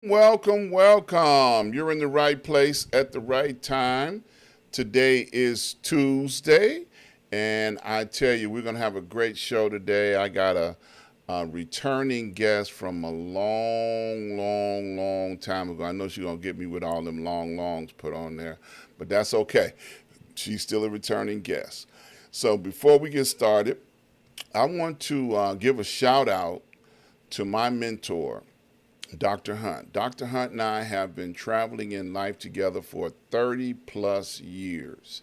Welcome, welcome. You're in the right place at the right time. Today is Tuesday, and I tell you, we're going to have a great show today. I got a returning guest from a long time ago. I know she's going to get me with all them longs put on there, but that's okay. She's still a returning guest. So before we get started, I want to give a shout out to my mentor, Dr. Hunt. Dr. Hunt and I have been traveling in life together for 30 plus years.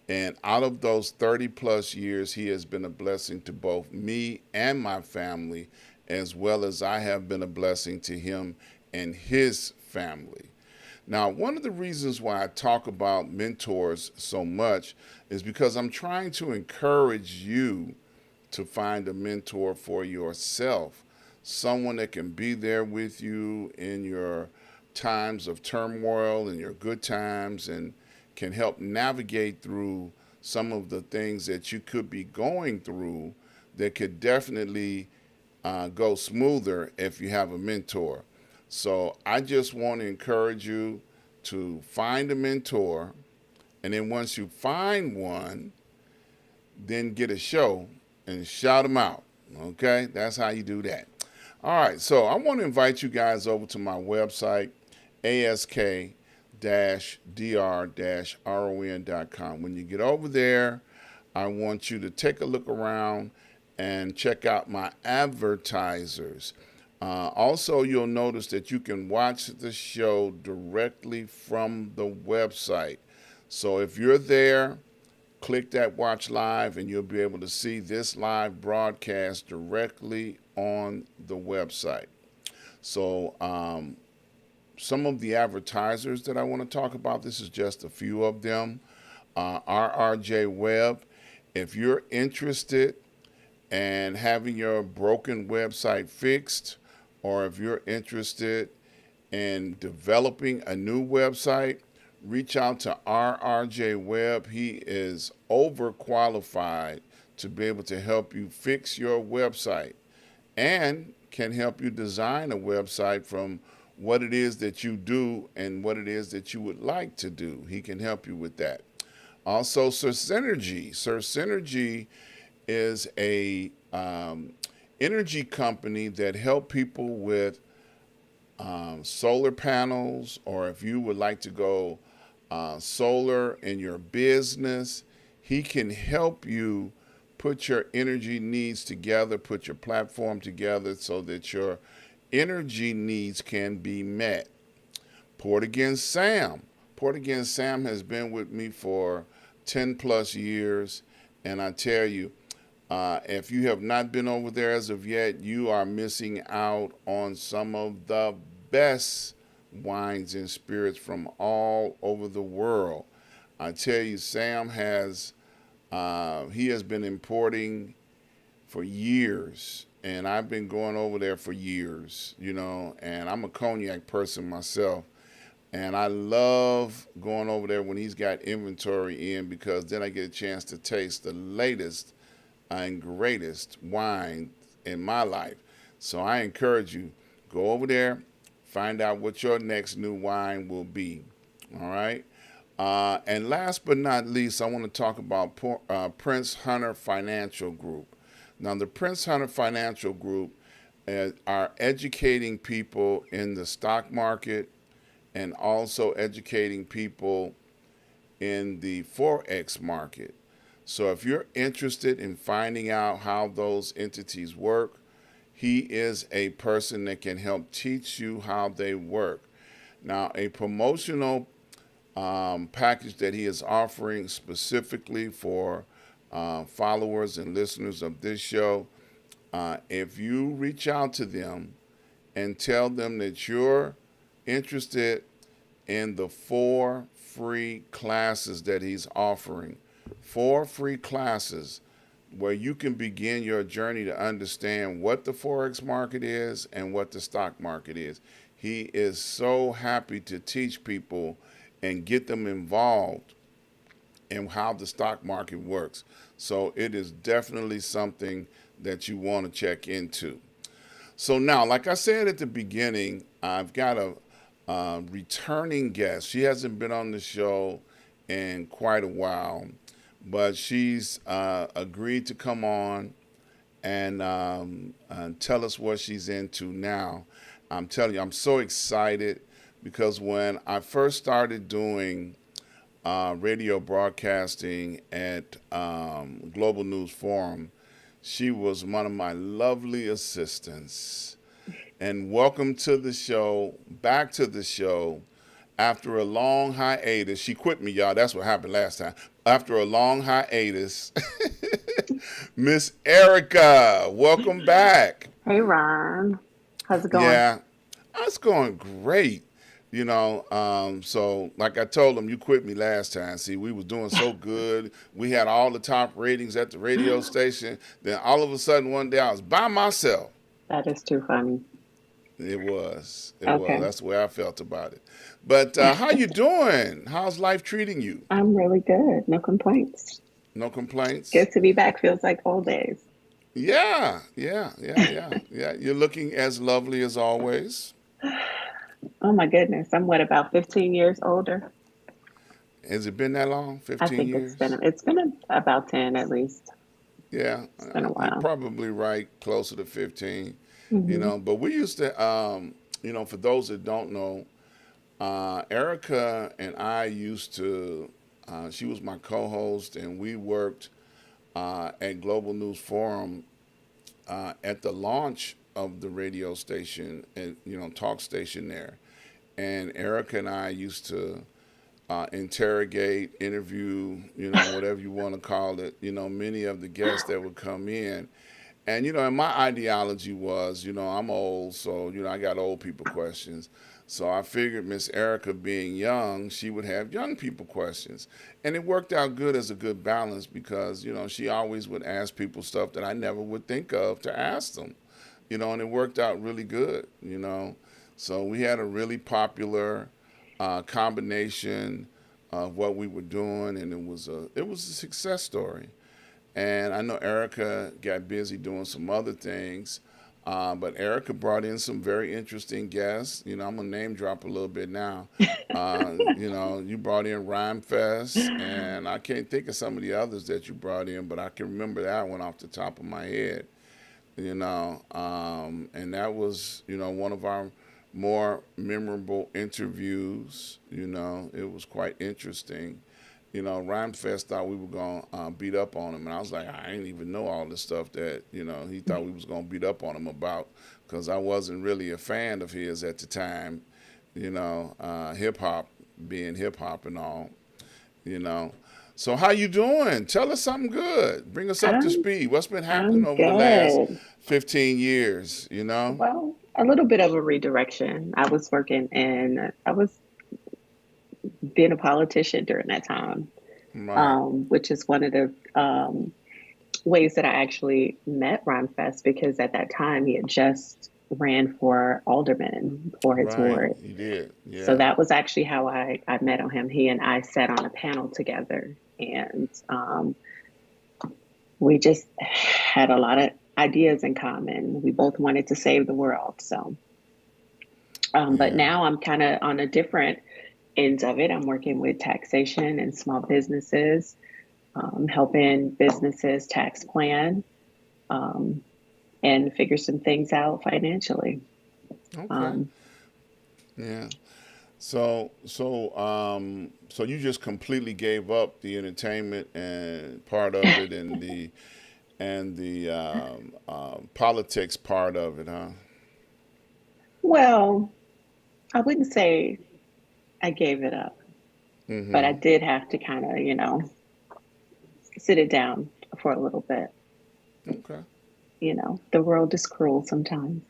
And out of those 30 plus years, he has been a blessing to both me and my family, as well as I have been a blessing to him and his family. Now, one of the reasons why I talk about mentors so much is because I'm trying to encourage you to find a mentor for yourself, someone that can be there with you in your times of turmoil and your good times and can help navigate through some of the things that you could be going through that could definitely go smoother if you have a mentor. So I just want to encourage you to find a mentor, and then once you find one, then get a show and shout them out. Okay, that's how you do that. All right, so I want to invite you guys over to my website, ask-dr-ron.com. When you get over there, I want you to take a look around and check out my advertisers. Also, you'll notice that you can watch the show directly from the website. So if you're there, click that watch live and you'll be able to see this live broadcast directly on the website. So some of the advertisers that I want to talk about, this is just a few of them. RRJ Web, if you're interested in having your broken website fixed, or if you're interested in developing a new website, reach out to RRJ Webb. He is overqualified to be able to help you fix your website and can help you design a website from what it is that you do and what it is that you would like to do. He can help you with that. Also, Sir Synergy. Sir Synergy is a energy company that help people with solar panels, or if you would like to go solar in your business, he can help you put your energy needs together, put your platform together so that your energy needs can be met. Port Against Sam. Port Against Sam has been with me for 10 plus years, and I tell you, if you have not been over there as of yet, you are missing out on some of the best wines and spirits from all over the world. I tell you, Sam has he has been importing for years, and I've been going over there for years, and I'm a cognac person myself, and I love going over there when he's got inventory in, because then I get a chance to taste the latest and greatest wine in my life. So I encourage you, go over there, find out what your next new wine will be. All right. And last but not least, I want to talk about Prince Hunter Financial Group. Now, the Prince Hunter Financial Group are educating people in the stock market and also educating people in the Forex market. So if you're interested in finding out how those entities work, he is a person that can help teach you how they work. Now, a promotional package that he is offering specifically for followers and listeners of this show, if you reach out to them and tell them that you're interested in the 4 free classes that he's offering, 4 free classes where you can begin your journey to understand what the Forex market is and what the stock market is. He is so happy to teach people and get them involved in how the stock market works. So it is definitely something that you want to check into. So now, like I said at the beginning, I've got a returning guest. She hasn't been on the show in quite a while, but she's agreed to come on and tell us what she's into now. I'm telling you, I'm so excited because when I first started doing radio broadcasting at Global News Forum, she was one of my lovely assistants. And welcome to the show, back to the show. After a long hiatus, she quit me, y'all. That's what happened last time. After a long hiatus, Miss Erica, welcome back. Hey Ron, how's it going? Yeah, it's going great. So like I told them, you quit me last time. See, we was doing so good. We had all the top ratings at the radio station. Then all of a sudden one day I was by myself. That is too funny. It was. It was. Okay. That's the way I felt about it. But how you doing? How's life treating you? I'm really good. No complaints. No complaints? Good to be back. Feels like old days. Yeah. You're looking as lovely as always. Oh my goodness. I'm what, about 15 years older? Has it been that long? I 15 think years? about 10 at least. Yeah, It's been a you're while. probably right, closer to 15. Hmm. But we used to, for those that don't know, Erica and I used to, she was my co host, and we worked at Global News Forum at the launch of the radio station and, talk station there. And Erica and I used to interrogate, interview, whatever you want to call it, many of the guests that would come in. And my ideology was, I'm old, so, I got old people questions. So I figured Miss Erica being young, she would have young people questions. And it worked out good as a good balance because, she always would ask people stuff that I never would think of to ask them, and it worked out really good. So we had a really popular combination of what we were doing, and it was a success story. And I know Erica got busy doing some other things, but Erica brought in some very interesting guests. I'm gonna name drop a little bit now. You brought in Rhyme Fest, and I can't think of some of the others that you brought in, but I can remember that one off the top of my head. And that was one of our more memorable interviews. It was quite interesting. Rhyme Fest thought we were going to beat up on him. And I was like, I didn't even know all the stuff that, he thought we was going to beat up on him about because I wasn't really a fan of his at the time, hip hop being hip hop and all, you know. So how you doing? Tell us something good. Bring us up to I'm speed. What's been happening I'm over the last good. 15 years? Well, a little bit of a redirection. I was being a politician during that time, Right, which is one of the ways that I actually met Ron Fest because at that time he had just ran for alderman for his right. ward. You did. So Yeah. that was actually how I met on him. He and I sat on a panel together and we just had a lot of ideas in common. We both wanted to save the world. But Yeah. now I'm kind of on a different ends of it. I'm working with taxation and small businesses, helping businesses tax plan um, and figure some things out financially. Okay. Um, Yeah. So you just completely gave up the entertainment and part of it and the politics part of it, huh? well, I wouldn't say I gave it up, but I Mm-hmm. did have to kind of, sit it down for a little bit. Okay. The world is cruel sometimes.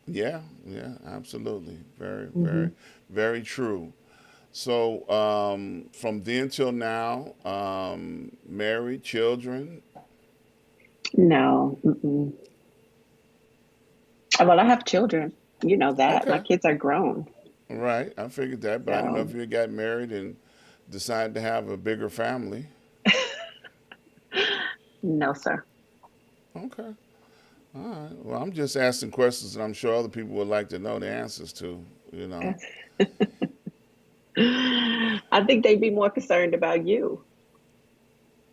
Yeah. Yeah. Absolutely. Very, Hmm. very, very true. So from then till now, married, children. No. Mm-mm. Well, I have children. You know that. My Okay. kids are grown. Right. I figured that, but I didn't know So, if you got married and decided to have a bigger family. no, sir. Okay. All right. Well, I'm just asking questions that I'm sure other people would like to know the answers to, you know. I think they'd be more concerned about you.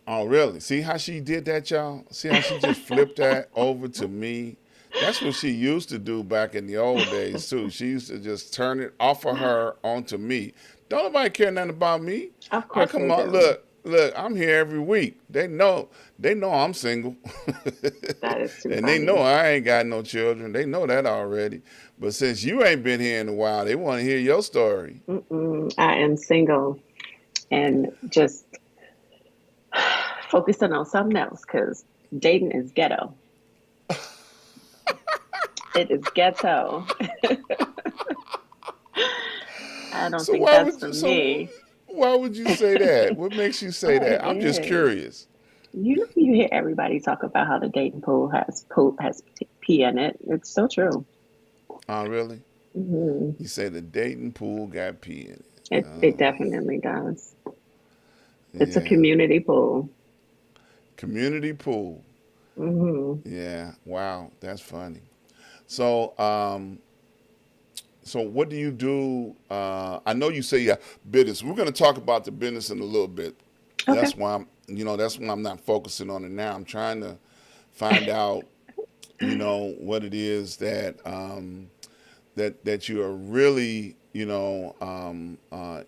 Oh, really? See how she did that, y'all? See how she just flipped that over to me? That's what she used to do back in the old days, too. She used to just turn it off of her onto me. Don't nobody care nothing about me. Of I course come they on, do. look, I'm here every week. They know I'm single. That is too And they know funny. I ain't got no children. They know that already. But since you ain't been here in a while, they want to hear your story. Mm-mm. I am single and just focusing on something else because dating is ghetto. It is ghetto. I don't So think why that's would for you so me. why would you say that? What makes you say Oh, it that? I'm just is. curious. You hear everybody talk about how the dating pool has poop has pee in it. It's so true. Oh, really? Hmm. You say the dating pool got pee in it. It definitely does. It's a Yeah. community pool. Community pool. Hmm. Yeah. Wow, that's funny. So, so what do you do? I know you say yeah, business. We're going to talk about the business in a little bit. Okay. That's why I'm not focusing on it now. I'm trying to find out, what it is that you are really,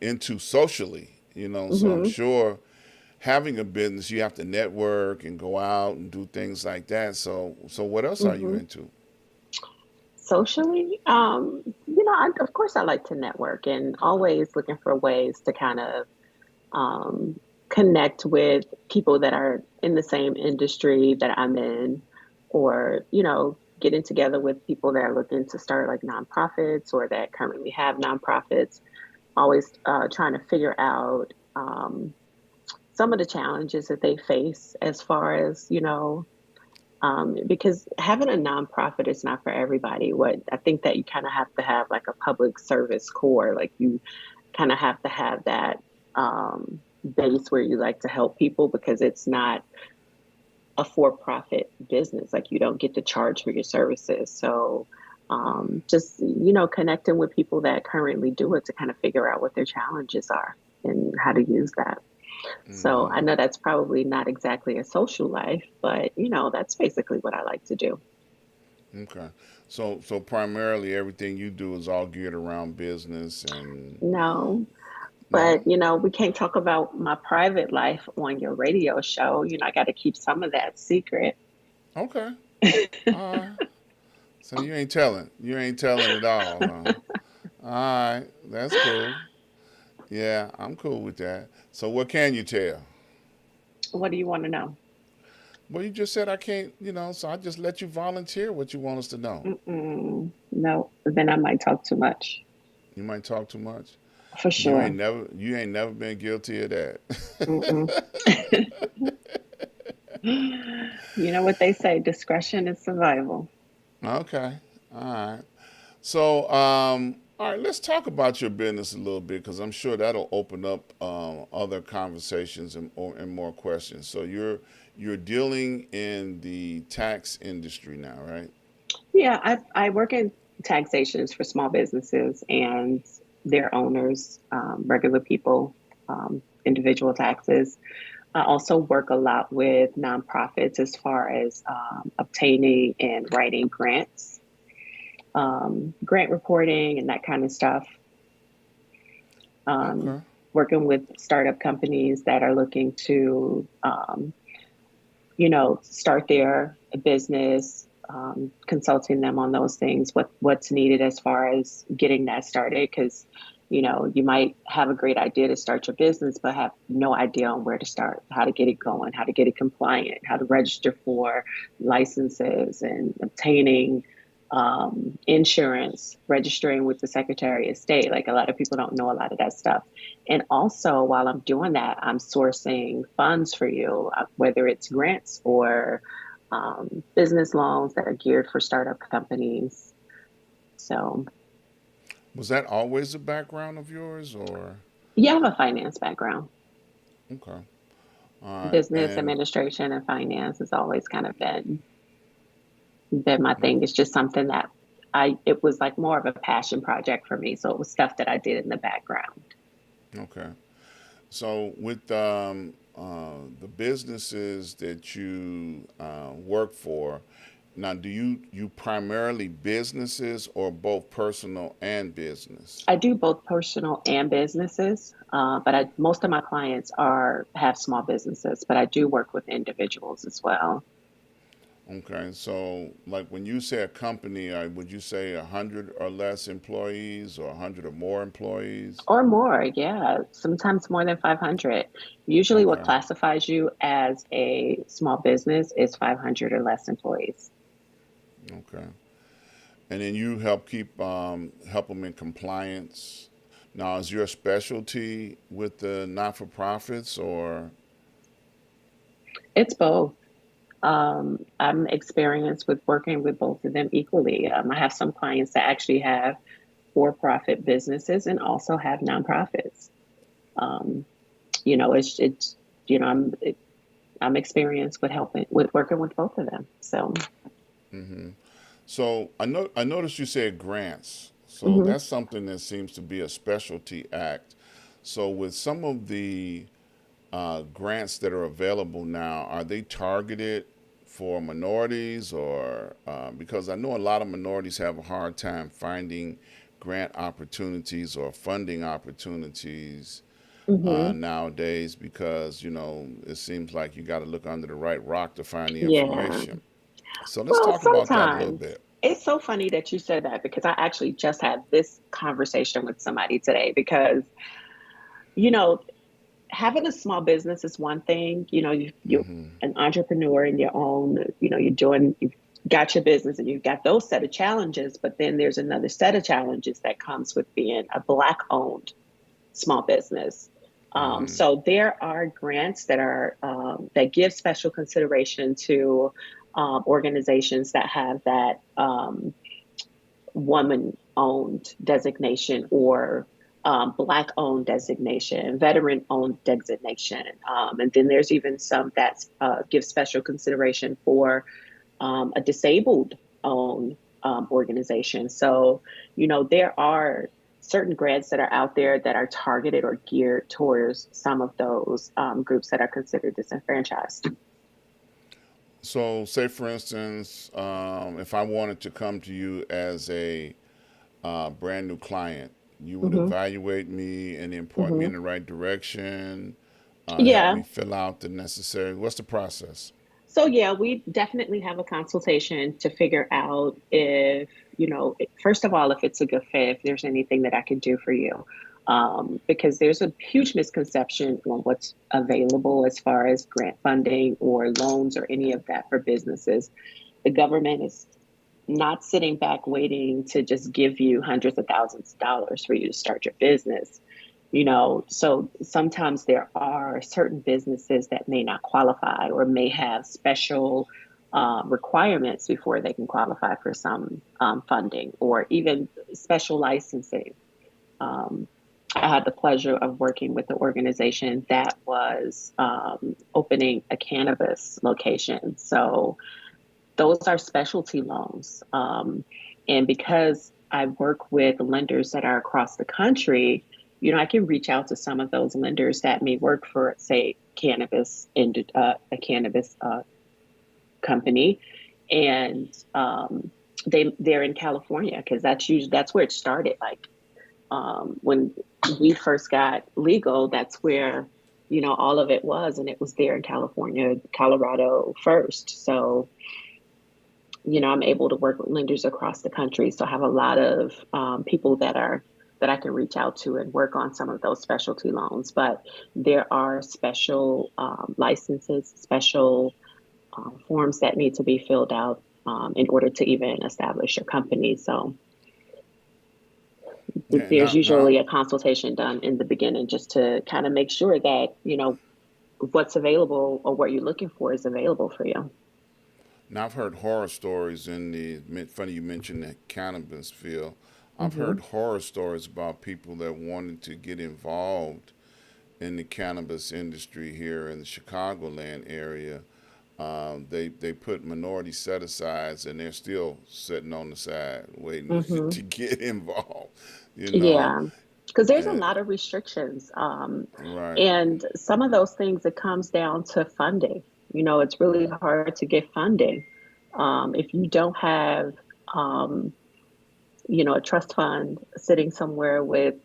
into socially. So I'm Hmm. sure having a business, you have to network and go out and do things like that. So what else are you Hmm. into? Socially, of course, I like to network and always looking for ways to kind of um, connect with people that are in the same industry that I'm in, or, getting together with people that are looking to start like nonprofits or that currently have nonprofits. Always trying to figure out some of the challenges that they face as far as, because having a nonprofit is not for everybody. What I think that you kind of have to have like a public service core, like you kind of have to have that base where you like to help people because it's not a for-profit business. Like you don't get to charge for your services. So just connecting with people that currently do it to kind of figure out what their challenges are and how to use that. So I Mm, know that's probably not exactly a social life, but that's basically what I like to do. okay. So primarily everything you do is all geared around business and No, but no? we can't talk about my private life on your radio show. I got to keep some of that secret. Okay. All right. So you ain't telling. You ain't telling at all, huh? All right. That's cool. Yeah, I'm cool with that. So what can you tell? What do you want to know? Well, you just said I can't, so I just let you volunteer what you want us to know. Mm-mm. No, then I might talk too much. You might talk too much. For sure. You ain't never been guilty of that. Mm-mm. You know what they say, discretion is survival. Okay. All right. So, all right, let's talk about your business a little bit because I'm sure that'll open up other conversations and more questions. So you're dealing in the tax industry now, right? Yeah, I work in taxations for small businesses and their owners, regular people, individual taxes. I also work a lot with nonprofits as far as obtaining and writing grants, grant reporting, and that kind of stuff. Um, Okay. Working with startup companies that are looking to, start their business, consulting them on those things, what's needed as far as getting that started. Because you might have a great idea to start your business, but have no idea on where to start, how to get it going, how to get it compliant, how to register for licenses and obtaining insurance, registering with the Secretary of State. Like a lot of people don't know a lot of that stuff. And also, while I'm doing that, I'm sourcing funds for you, whether it's grants or business loans that are geared for startup companies. So, Was that always a background of yours, or yeah, I have a finance background. okay? All right, Business and administration and finance has always kind of been my thing. It's just something that it was like more of a passion project for me. So it was stuff that I did in the background. okay. So with the businesses that you work for, now do you primarily businesses or both personal and business? I do both personal and businesses, but most of my clients are have small businesses, but I do work with individuals as well. Okay, so like when you say a company, would you say 100 or less employees or 100 or more employees? Or more, yeah, sometimes more than 500. Usually, what Okay, classifies you as a small business is 500 or less employees. okay. And then you help them in compliance. Now, is your specialty with the not for profits or It's both. I'm experienced with working with both of them equally. I have some clients that actually have for-profit businesses and also have nonprofits. Um, it's you know I'm experienced with helping with working with both of them. So, hmm So I noticed you said grants. So mhm. that's something that seems to be a specialty act. So with some of the grants that are available now, are they targeted for minorities or because I know a lot of minorities have a hard time finding grant opportunities or funding opportunities Mhm. nowadays because it seems like you got to look under the right rock to find the Yeah. information. So let's Well, talk about that a little sometimes bit. it's so funny that you said that because I actually just had this conversation with somebody today because, you know, having a small business is one thing. You're hmm an entrepreneur in your own, you've got your business and you've got those set of challenges, but then there's another set of challenges that comes with being a Black owned small business. hmm So there are grants that give special consideration to organizations that have that woman owned designation or Black owned designation, veteran owned designation. And then there's even some that give special consideration for a disabled owned organization. So, there are certain grants that are out there that are targeted or geared towards some of those groups that are considered disenfranchised. So, say for instance, if I wanted to come to you as a brand new client, you would Hmm. evaluate me and then point me Hmm. in the right direction, help Yeah. me fill out the necessary. What's the process? So yeah, we definitely have a consultation to figure out if, first of all, if it's a good fit, if there's anything that I can do for you. Because there's a huge misconception on what's available as far as grant funding or loans or any of that for businesses. The government is not sitting back waiting to just give you hundreds of thousands of dollars for you to start your business. So sometimes there are certain businesses that may not qualify or may have special requirements before they can qualify for some funding or even special licensing. Um, I had the pleasure of working with an organization that was opening a cannabis location. So those are specialty loans. And because I work with lenders that are across the country, I can reach out to some of those lenders that may work for, say, a cannabis company, and they're in California because that's where it started. Like when we first got legal, that's where all of it was, and it was there in California, Colorado first. So I'm able to work with lenders across the country. So I have a lot of people that I can reach out to and work on some of those specialty loans. But there are special licenses, special forms that need to be filled out in order to even establish your company. So Yeah, there's now usually a consultation done in the beginning just to kind of make sure that, what's available or what you're looking for is available for you. Now I've heard horror stories funny you mentioned the cannabis field. I've Hmm. heard horror stories about people that wanted to get involved in the cannabis industry here in the Chicagoland area. They put minority set asides and they're still sitting on the side waiting Hmm. to get involved, you know. Yeah, because there's a And lot of restrictions. right, And some of those things, it comes down to funding. It's really hard to get funding. If you don't have, um, a trust fund sitting somewhere with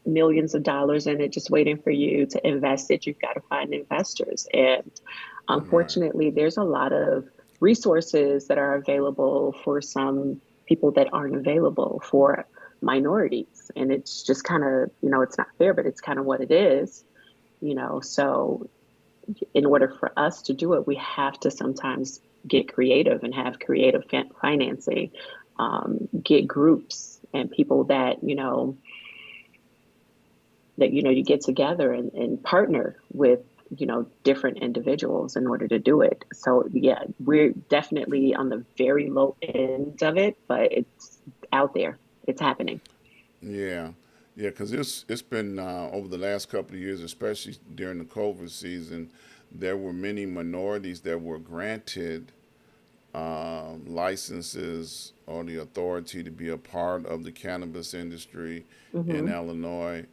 millions of dollars in it just waiting for you to invest it, you've got to find investors. And right, unfortunately, there's a lot of resources that are available for some people that aren't available for minorities. And it's just kind of, it's not fair, but it's kind of what it is. So in order for us to do it, we have to sometimes get creative and have creative financing, get groups and people that you get together and partner with different individuals in order to do it. So yeah, we're definitely on the very low end of it, but it's out there, it's happening. yeah, yeah. Because it's been over the last couple of years, especially during the COVID season, there were many minorities that were granted licenses or the authority to be a part of the cannabis industry in Hmm. Illinois,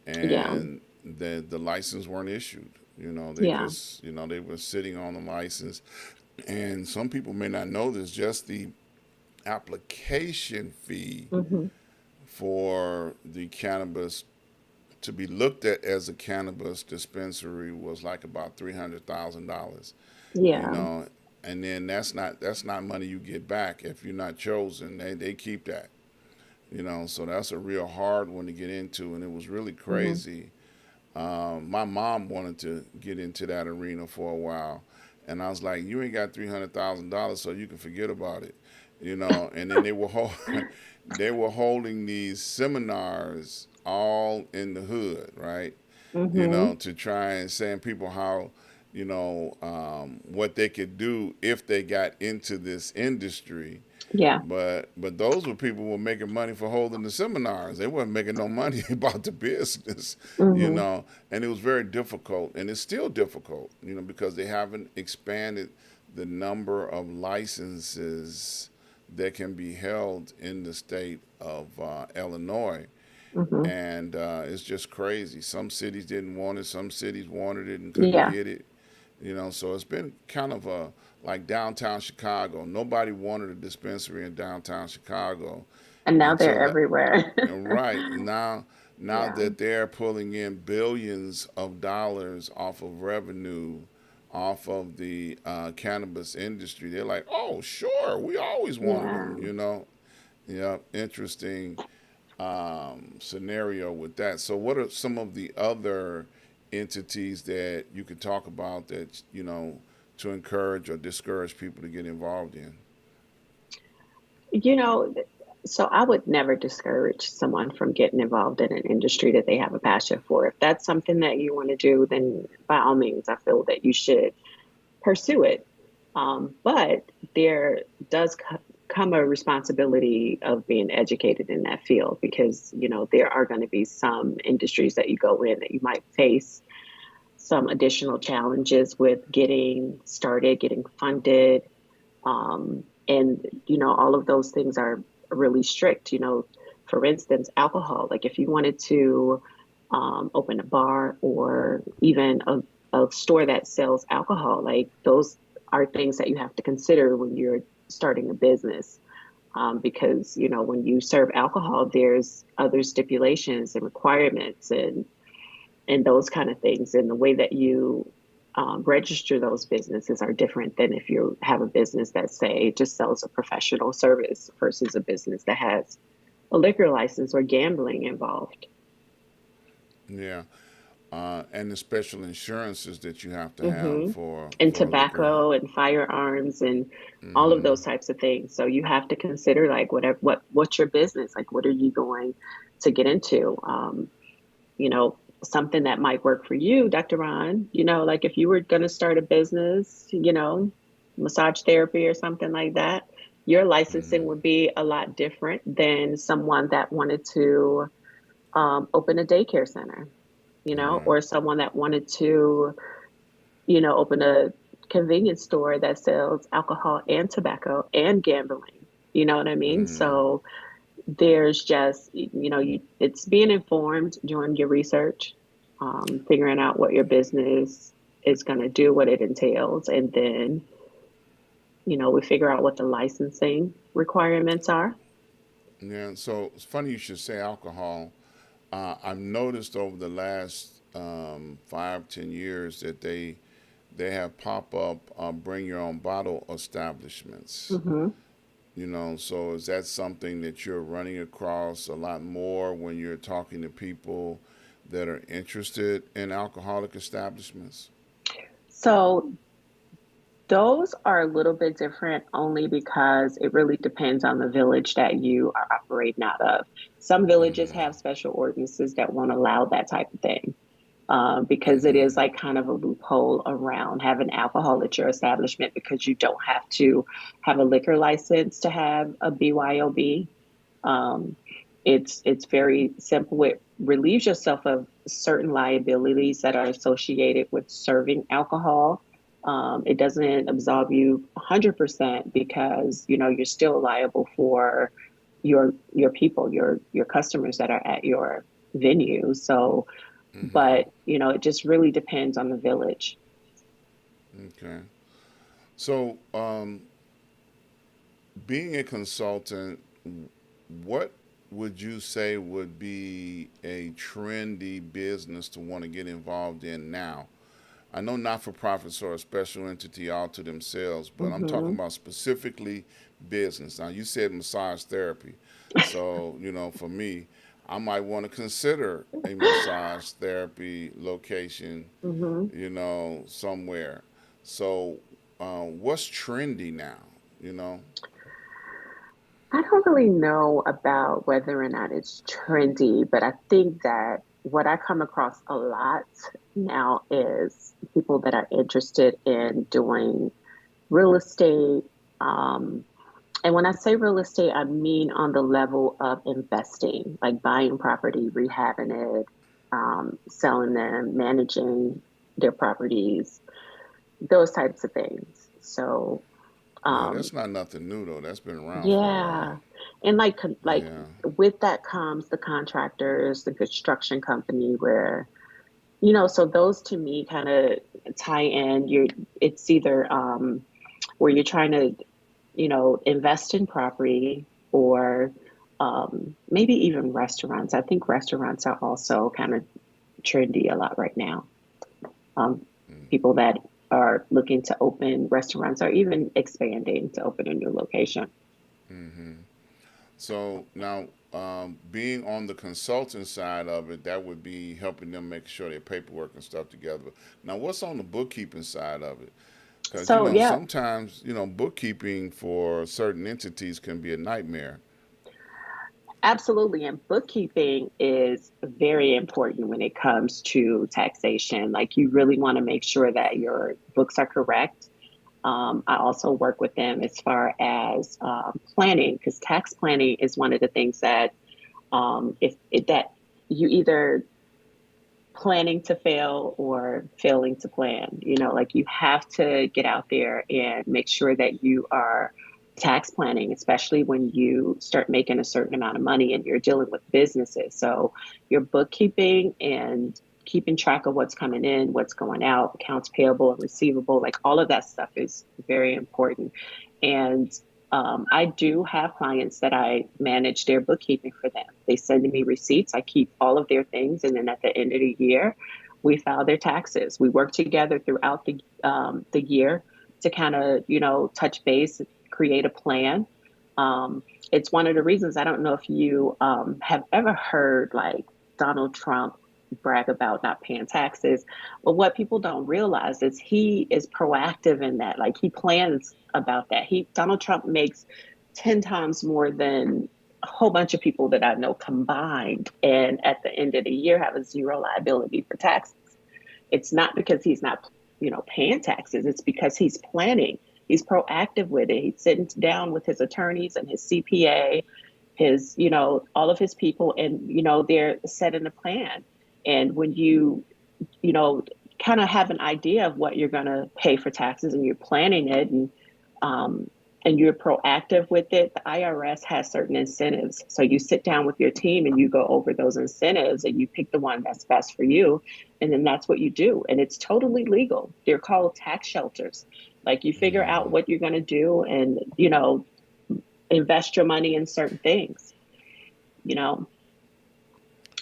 Yeah. and the license weren't issued. They Yeah. just they were sitting on the license, and some people may not know this. Just the application fee Hmm. for the cannabis to be looked at as a cannabis dispensary was like about $300,000. you Yeah. know and then that's not money you get back if you're not chosen. They keep that. So that's a real hard one to get into, and it was really Hmm. crazy. My mom wanted to get into that arena for a while, and I was like, you ain't got $300,000, so you can forget about it. And then they were holding these seminars all in the hood, right? Hmm. To try and saying people how, what they could do if they got into this industry. Yeah. But those were people who were making money for holding the seminars. They weren't making no money about the business, Hmm. and it was very difficult, and it's still difficult, because they haven't expanded the number of licenses that can be held in the state of Illinois. Hmm. And it's just crazy. Some cities didn't want it, some cities wanted it and couldn't Yeah. get it. So it's been kind of a like downtown Chicago. Nobody wanted a dispensary in downtown Chicago And now they're until everywhere. right now Yeah. that they're pulling in billions of dollars off of revenue off of the cannabis industry. They're like, oh, sure, we always wanted Yeah. them. Yeah, interesting scenario with that. So, what are some of the other entities that you could talk about that to encourage or discourage people to get involved in? You know, so I would never discourage someone from getting involved in an industry that they have a passion for. If that's something that you want to do, then by all means, I feel that you should pursue it. But there does come a responsibility of being educated in that field because, there are going to be some industries that you go in that you might face some additional challenges with getting started, getting funded, and all of those things are really strict. For instance, alcohol. Like if you wanted to open a bar or even a store that sells alcohol, like those are things that you have to consider when you're starting a business. Because when you serve alcohol, there's other stipulations and requirements and those kind of things. And the way that you register those businesses are different than if you have a business that, say, just sells a professional service versus a business that has a liquor license or gambling involved. Yeah, and the special insurances that you have to have Hmm. for And for liquor. tobacco and firearms and all of Mm-hmm. those types of things. So you have to consider like what's your business? Like what are you going to get into? Something that might work for you, Dr. Ron, like if you were going to start a business, massage therapy or something like that, your licensing Mm-hmm. would be a lot different than someone that wanted to open a daycare center, Right. or someone that wanted to, open a convenience store that sells alcohol and tobacco and gambling. You know what I mean? Mm-hmm. So there's just, it's being informed, doing your research, figuring out what your business is going to do, what it entails, and then, we figure out what the licensing requirements are. Yeah. So it's funny you should say alcohol. I've noticed over the last 5, 10 years that they have pop up bring your own bottle establishments. Hmm. So is that something that you're running across a lot more when you're talking to people that are interested in alcoholic establishments? So those are a little bit different only because it really depends on the village that you are operating out of. Some villages Mm-hmm. have special ordinances that won't allow that type of thing, because it Mm-hmm. is like kind of a loophole around having alcohol at your establishment because you don't have to have a liquor license to have a BYOB. Um, it's very simple. It relieves yourself of certain liabilities that are associated with serving alcohol. It doesn't absolve you 100% because you're still liable for your people, your customers that are at your venue. So, Mm-hmm. but it just really depends on the village. Okay. So, being a consultant, what would you say would be a trendy business to want to get involved in now? I know not for profits are a special entity all to themselves, but I'm talking Hmm. about specifically business. Now, you said massage therapy. So, for me, I might want to consider a massage therapy location, Hmm. somewhere. So, what's trendy now? You know? I don't really know about whether or not it's trendy, but I think that what I come across a lot now is people that are interested in doing real estate. Um, and when I say real estate, I mean on the level of investing, like buying property, rehabbing it, selling them, managing their properties, those types of things. So, Yeah, um, that's not nothing new though. That's been around for a while. yeah. And like Yeah. with that comes the contractors, the construction company where, so those to me kind of tie in. It's either where you're trying to, invest in property or maybe even restaurants. I think restaurants are also kind of trendy a lot right now. Um, People that are looking to open restaurants or even expanding to open a new location. Mm-hmm. So now, being on the consulting side of it, that would be helping them make sure their paperwork and stuff together. Now, what's on the bookkeeping side of it? Because So yeah, sometimes bookkeeping for certain entities can be a nightmare. absolutely. And bookkeeping is very important when it comes to taxation. Like, you really want to make sure that your books are correct. I also work with them as far as planning, because tax planning is one of the things that if that you either planning to fail or failing to plan. Like, you have to get out there and make sure that you are tax planning, especially when you start making a certain amount of money and you're dealing with businesses. So, your bookkeeping and keeping track of what's coming in, what's going out, accounts payable and receivable, like all of that stuff is very important. And I do have clients that I manage their bookkeeping for them. They send me receipts. I keep all of their things, and then at the end of the year, we file their taxes. We work together throughout the year to kind of touch base, create a plan. It's one of the reasons I don't know if you have ever heard like Donald Trump brag about not paying taxes. But what people don't realize is he is proactive in that. Like, he plans about that. Donald Trump makes 10 times more than a whole bunch of people that I know combined. And at the end of the year have a zero liability for taxes. It's not because he's not, paying taxes. It's because he's planning. He's proactive with it. He's sitting down with his attorneys and his CPA, his, all of his people, and, they're setting a plan. And when you know, kind of have an idea of what you're going to pay for taxes and you're planning it, um, and you're proactive with it, the IRS has certain incentives. So you sit down with your team and you go over those incentives and you pick the one that's best for you. And then that's what you do. And it's totally legal. They're called tax shelters. Like, you figure out what you're going to do and, invest your money in certain things, you know.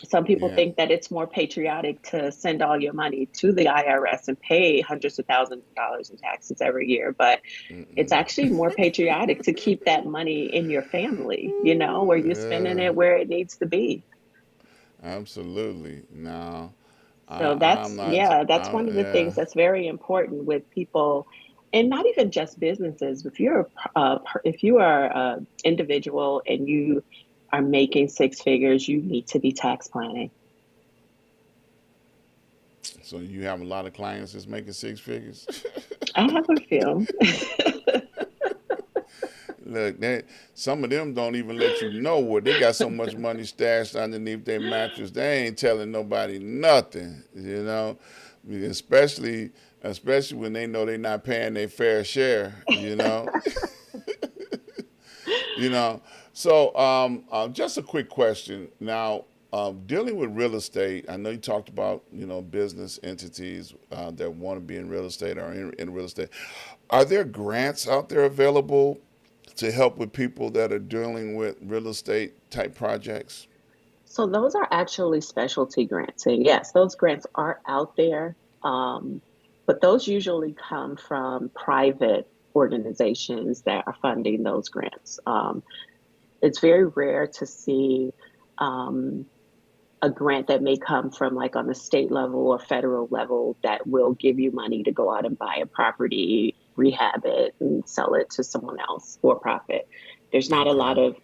Some people Yeah. think that it's more patriotic to send all your money to the IRS and pay hundreds of thousands of dollars in taxes every year, but it's Mm-mm. actually more patriotic to keep that money in your family, where you're spending Yeah. it where it needs to be. Absolutely. No, So I'm not. that's one of the Yeah. things that's very important with people, and not even just businesses. If you are a individual and you are making six figures, you need to be tax planning. So you have a lot of clients that's making six figures. I have a few. Look, some of them don't even let you know where they got so much money stashed underneath their mattress. They ain't telling nobody nothing, Especially, especially when they know they're not paying their fair share. you know. So, just a quick question. Now, dealing with real estate, I know you talked about business entities that want to be in real estate or in real estate. Are there grants out there available to help with people that are dealing with real estate type projects? So those are actually specialty grants. And yes, those grants are out there. But those usually come from private organizations that are funding those grants. It's very rare to see um, a grant that may come from, like, on the state level or federal level, that will give you money to go out and buy a property, rehab it, and sell it to someone else for profit. There's not a Okay. lot of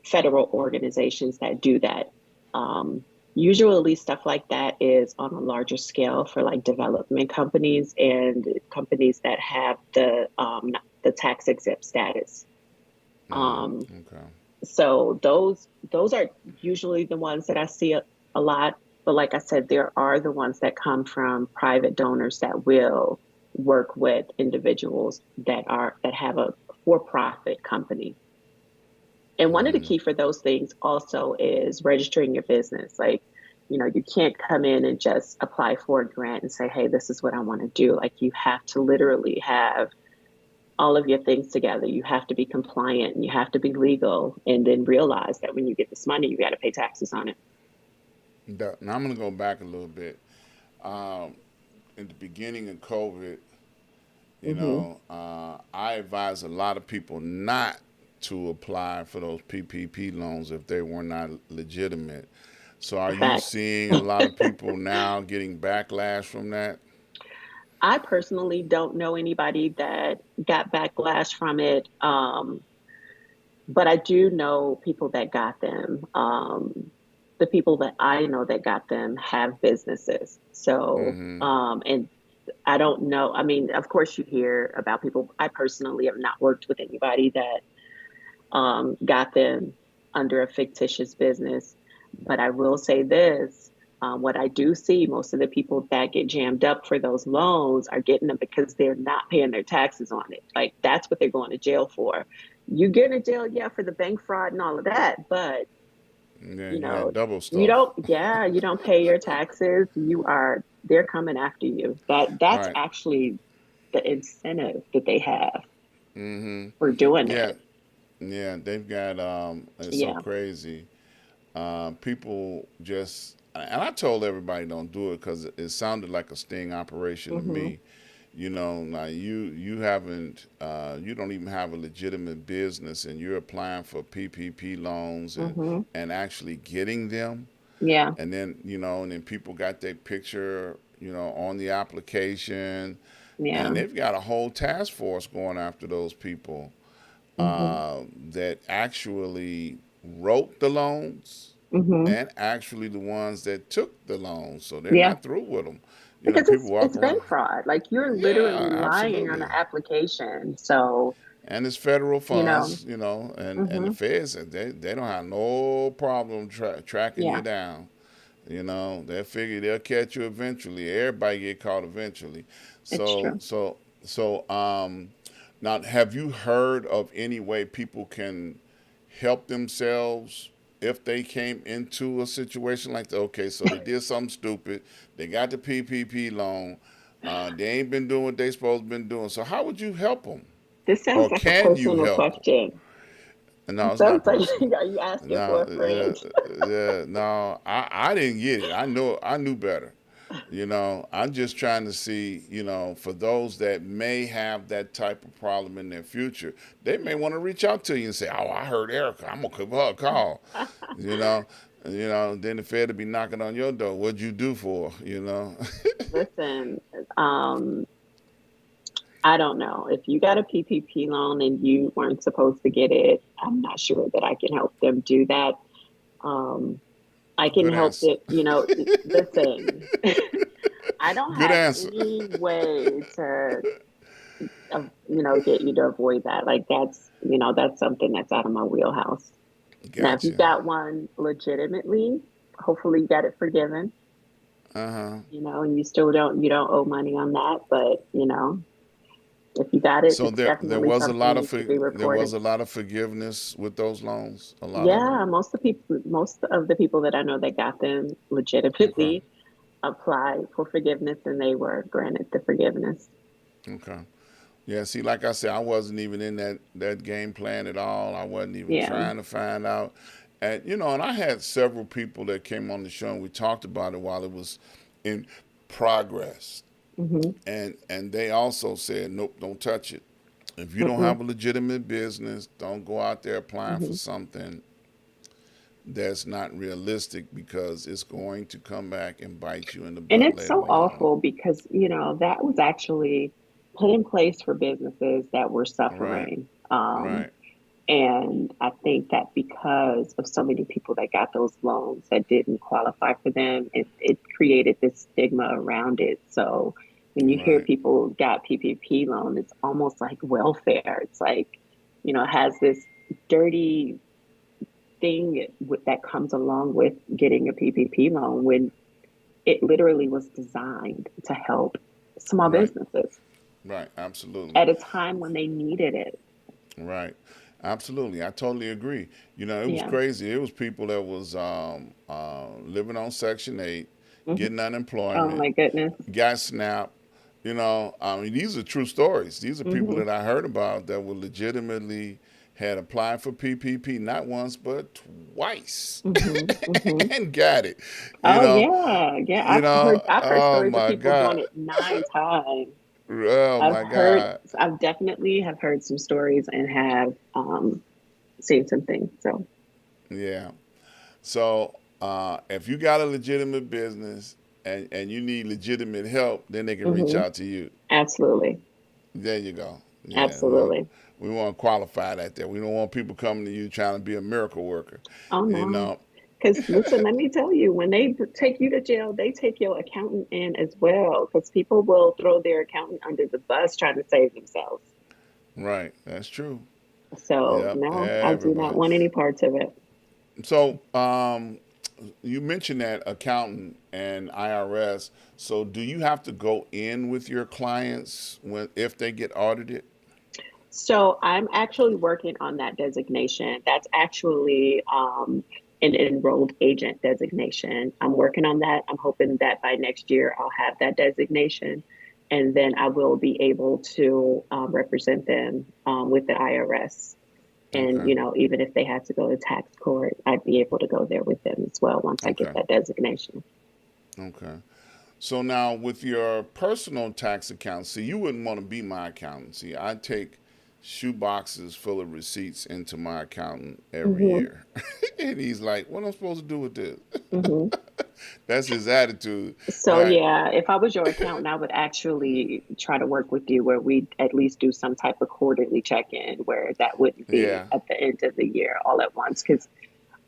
federal organizations that do that. Usually, stuff like that is on a larger scale for, like, development companies and companies that have the tax exempt status. Um, Okay. so those are usually the ones that I see a lot. But like I said, there are the ones that come from private donors that will work with individuals that have a for-profit company. And one of the Mm-hmm. key for those things also is registering your business. Like, you can't come in and just apply for a grant and say, hey, this is what I want to do. Like, you have to literally have all of your things together. You have to be compliant and you have to be legal, and then realize that when you get this money, you got to pay taxes on it. Now I'm going to go back a little bit. Um, in the beginning of COVID, Hmm. I advise a lot of people not to apply for those PPP loans if they were not legitimate. So, are you Facts. seeing a lot of people now getting backlash from that? I personally don't know anybody that got backlash from it. But I do know people that got them. The people that I know that got them have businesses. So, Mm-hmm. and I don't know. I mean, of course, you hear about people. I personally have not worked with anybody that got them under a fictitious business. But I will say this. What I do see, most of the people that get jammed up for those loans are getting them because they're not paying their taxes on it. Like, that's what they're going to jail for. You get in jail, yeah, for the bank fraud and all of that, but Yeah, you you that know, double stuff. you don't pay your taxes. They're coming after you. That's Right. actually the incentive that they have Mm-hmm. for doing Yeah. it. Yeah. They've got. It's so Yeah. crazy. People just, and I told everybody don't do it because it sounded like a sting operation to Hmm. me. Now you haven't, you don't even have a legitimate business, and you're applying for PPP loans Hmm. and actually getting them, Yeah. and then people got their picture, on the application, and Yeah. they've got a whole task force going after those people Hmm. that actually wrote the loans Hmm. and actually the ones that took the loan. So they're Yeah, not through with them. You know, because people walk it's around. bank fraud. Like you're literally Yeah, lying on absolutely. the application. So, And it's federal you know, funds, you know, and the hmm, feds, they don't have no problem tracking you yeah, down. You know, they figure they'll catch you eventually. Everybody get caught eventually. it's So true. so so now have you heard of any way people can help themselves if they came into a situation like that? Okay, so they did something stupid. They got the PPP loan. They ain't been doing what they supposed to been doing. So how would you help them? This sounds Or like a can you personal help them? question. No, it's not Sounds like personal. are you asking for No, a friend? no, I didn't get it. I knew better. You know, I'm just trying to see, you know, for those that may have that type of problem in their future, they may want to reach out to you and say, "Oh, I heard Erica. I'm gonna give her a call." You know, then the Fed will be knocking on your door. What'd you do for? Her? You know. Listen, um, I don't know. If you got a PPP loan and you weren't supposed to get it, I'm not sure that I can help them do that. Um, I can Good help answer. it, listen, I don't Good have answer. any way to, get you to avoid that. Like that's something that's out of my wheelhouse. Now, if you Gotcha. got one legitimately, hopefully you got it forgiven, Uh huh. and you don't owe money on that. But, if you got it, So it's there definitely was a something lot of needs to be there reported. was a lot of forgiveness with those loans. A lot of them. Yeah, most of the people that I know that got them Okay. legitimately applied for forgiveness and they were granted the forgiveness. Okay. Yeah. See, like I said, I wasn't even in that game plan at all. I wasn't even Yeah. trying to find out. And and I had several people that came on the show and we talked about it while it was in progress. Hmm. And they also said, nope, don't touch it. If you don't Hmm. have a legitimate business, don't go out there applying for Hmm. something that's not realistic because it's going to come back and bite you in the And butt it's so later on. awful because, that was actually put in place for businesses that were Right, suffering. right, And I think that because of so many people that got those loans that didn't qualify for them, it created this stigma around it. So when you hear right, people got PPP loan, it's almost like welfare. It's like, it has this dirty thing that comes along with getting a PPP loan when it literally was designed to help small right, businesses right. Absolutely. at a time when they needed it. Right. Absolutely. I totally agree. It was Yeah. crazy. It was people that was living on Section 8, Hmm. getting Oh unemployment, my goodness. got snapped. I mean, these are true stories. These are people Hmm. that I heard about that were legitimately had applied for PPP not once but twice Hmm. Hmm. and got it. You Oh know, yeah, yeah. I've heard oh stories of my people doing God. it 9 times. Oh I've my heard, God. I've definitely have heard some stories and have seen some things. So Yeah. So if you got a legitimate business and you need legitimate help, then they can reach hmm, out to you. absolutely, There you go. Yeah, absolutely. we want to qualify that there. We don't want people coming to you trying to be a miracle worker. Oh You no, know. because listen, let me tell you, when they take you to jail, they take your accountant in as well. Because people will throw their accountant under the bus trying to save themselves. Right. That's true. So Yep. no, I do not Everybody. want any parts of it. So you mentioned that accountant and IRS. So do you have to go in with your clients when if they get audited? So I'm actually working on that designation. That's actually an enrolled agent designation. I'm working on that. I'm hoping that by next year I'll have that designation, and then I will be able to represent them with the IRS. And Okay. even if they had to go to tax court, I'd be able to go there with them as well once I get Okay. that designation. Okay. So now with your personal tax account, see, you wouldn't want to be my accountant. See, I take shoe boxes full of receipts into my accountant every Hmm. year. And he's like, what am I supposed to do with this? Hmm. That's his attitude. So Like, yeah, if I was your accountant, I would actually try to work with you where we at least do some type of quarterly check-in where that wouldn't be yeah, at the end of the year all at once. Because